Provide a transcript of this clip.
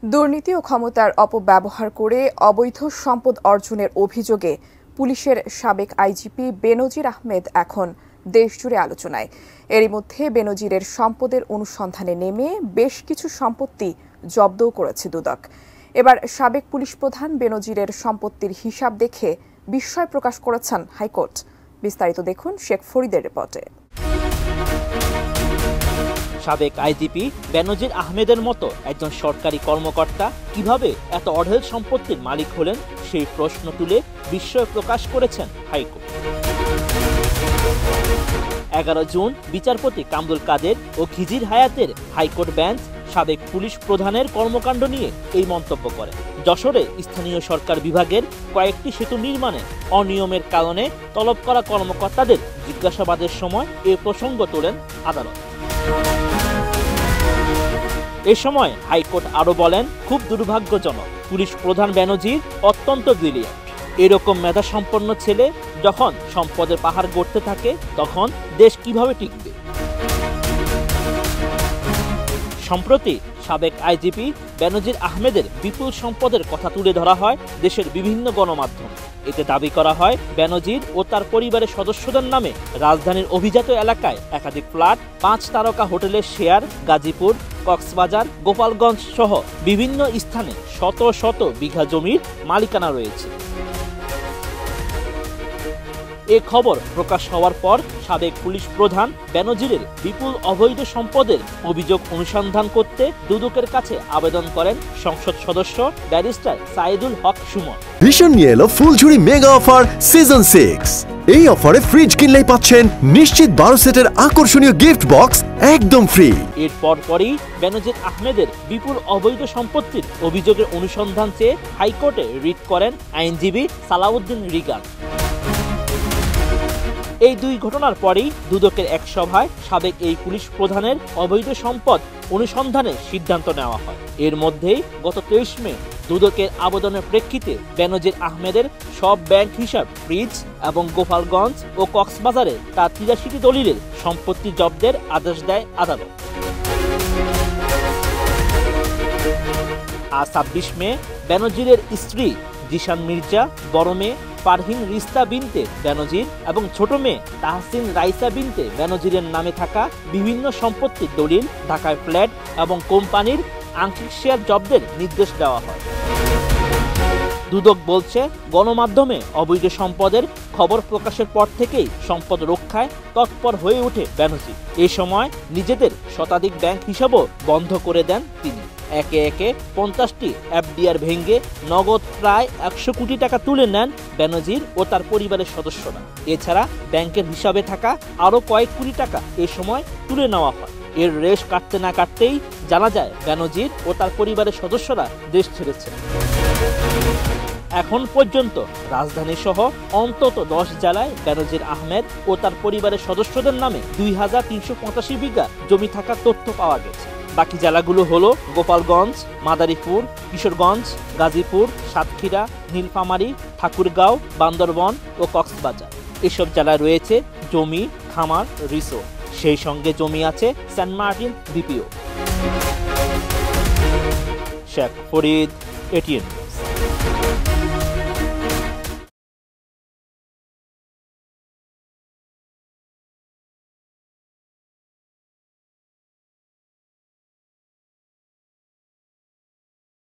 দুর্নীতি ও ক্ষমতার অপব্যবহার করে অবৈধ সম্পদ অর্জনের অভিযোগে পুলিশের সাবেক আইজিপি বেনজির আহমেদ এখন দেশজুড়ে আলোচনায়। এরই মধ্যে বেনজিরের সম্পদের অনুসন্ধানে নেমে বেশ কিছু সম্পত্তি জব্দও করেছে দুদক। এবার সাবেক পুলিশ প্রধান বেনজিরের সম্পত্তির হিসাব দেখে বিস্ময় প্রকাশ করেছেন হাইকোর্ট। বিস্তারিত দেখুন শেখ ফরিদের রিপোর্টে। সাবেক আইজিপি বেনজির আহমেদের মতো একজন সরকারি কর্মকর্তা কিভাবে এত অঢেল সম্পত্তির মালিক হলেন সেই প্রশ্ন তুলে বিস্ময় প্রকাশ করেছেন হাইকোর্ট। 11 জুন বিচারপতি কামরুল কাদের ও খিজির হায়াতের হাইকোর্ট বেঞ্চ সাবেক পুলিশ প্রধানের কর্মকাণ্ড নিয়ে এই মন্তব্য করে। যশোরে স্থানীয় সরকার বিভাগের কয়েকটি সেতু নির্মাণে অনিয়মের কারণে তলব করা কর্মকর্তাদের জিজ্ঞাসাবাদের সময় এ প্রসঙ্গ তোলেন আদালত। এ সময় হাইকোর্ট আরো বলেন, খুব দুর্ভাগ্যজনক, পুলিশ প্রধান বেনজির অত্যন্ত ব্রিলিয়ান্ট। এরকম মেধাসম্পন্ন ছেলে যখন সম্পদের পাহাড় গড়তে থাকে তখন দেশ কিভাবে টিকবে। সম্প্রতি সাবেক আইজিপি বেনজির আহমেদের বিপুল সম্পদের কথা তুলে ধরা হয় দেশের বিভিন্ন গণমাধ্যমে। এতে দাবি করা হয় বেনজির ও তার পরিবারের সদস্যদের নামে রাজধানীর অভিজাত এলাকায় একাধিক ফ্ল্যাট, 5 তারকা হোটেলের শেয়ার, গাজীপুর, কক্সবাজার, গোপালগঞ্জ সহ বিভিন্ন স্থানে শত শত বিঘা জমির মালিকানা রয়েছে। এ খবর প্রকাশ হওয়ার পর সাবেক পুলিশ প্রধান বেনজিরের বিপুল অবৈধ সম্পদের অভিযোগ অনুসন্ধান করতে দুদকের কাছে আবেদন করেন সংসদ সদস্য ব্যারিস্টার সাইদুল হক সুমন। ভীষণ নিয়ে এলো ফুলঝুরি মেগা অফার সিজন 6। এই অফারে ফ্রিজ কিনলেই পাচ্ছেন নিশ্চিত 12 সেটের আকর্ষণীয় গিফট বক্স একদম ফ্রি। এরপর পরই বেনজির আহমেদের বিপুল অবৈধ সম্পত্তির অভিযোগের অনুসন্ধান চেয়ে হাইকোর্টে রিট করেন আইনজীবী সালাউদ্দিন রিগান। এই দুই ঘটনার পরেই দুদকের এক সভায় সাবেক এই পুলিশ প্রধানের অবৈধ সম্পদ অনুসন্ধানের সিদ্ধান্ত নেওয়া হয়। এর মধ্যেই গত 23 মে দুদকের আবেদনের প্রেক্ষিতে বেনজির আহমেদের সব ব্যাংক হিসাব, ফ্রিজ এবং গোপালগঞ্জ ও কক্সবাজারে তার 83টি দলিলের সম্পত্তি জব্দের আদেশ দেয় আদালত। আজ 26 মে বেনজিরের স্ত্রী জিশান মির্জা, বড় মেয়ে পারভিন রিস্তা বিনতে বেনজির এবং ছোট মেয়ে তাহসিন রাইসা বিনতে বেনজিরের নামে থাকা বিভিন্ন সম্পত্তির দলিল, ঢাকায় ফ্ল্যাট এবং কোম্পানির আংশিক শেয়ার জব্দের নির্দেশ দেওয়া হয়। দুদক বলছে, গণমাধ্যমে অবৈধ সম্পদের খবর প্রকাশের পর থেকেই সম্পদ রক্ষায় তৎপর হয়ে ওঠে বেনজির। এ সময় নিজেদের শতাধিক ব্যাংক হিসাবও বন্ধ করে দেন তিনি। একে একে 50টি এফডিআর ভেঙে নগদ প্রায় 100 কোটি টাকা তুলে নেন বেনজির ও তার পরিবারের সদস্যরা। এছাড়া ব্যাংকের হিসাবে থাকা আরো কয়েক কোটি টাকা এ সময় তুলে নেওয়া হয়। এর রেশ কাটতে না কাটতেই জানা যায় বেনজির ও তার পরিবারের সদস্যরা দেশ ছেড়েছে। এখন পর্যন্ত রাজধানী সহ অন্তত 10 জেলায় বেনজির আহমেদ ও তার পরিবারের সদস্যদের নামে 2385 বিঘা জমি থাকার তথ্য পাওয়া গেছে। বাকি জেলাগুলো হলো গোপালগঞ্জ, মাদারীপুর, কিশোরগঞ্জ, গাজীপুর, সাতক্ষীরা, নীলফামারী, ঠাকুরগাঁও, বান্দরবন ও কক্সবাজার। এসব জেলায় রয়েছে জমি, খামার, রিসোর্ট। সেই সঙ্গে জমি আছে Saint Martin, BPO. Sheikh Farid, ATN.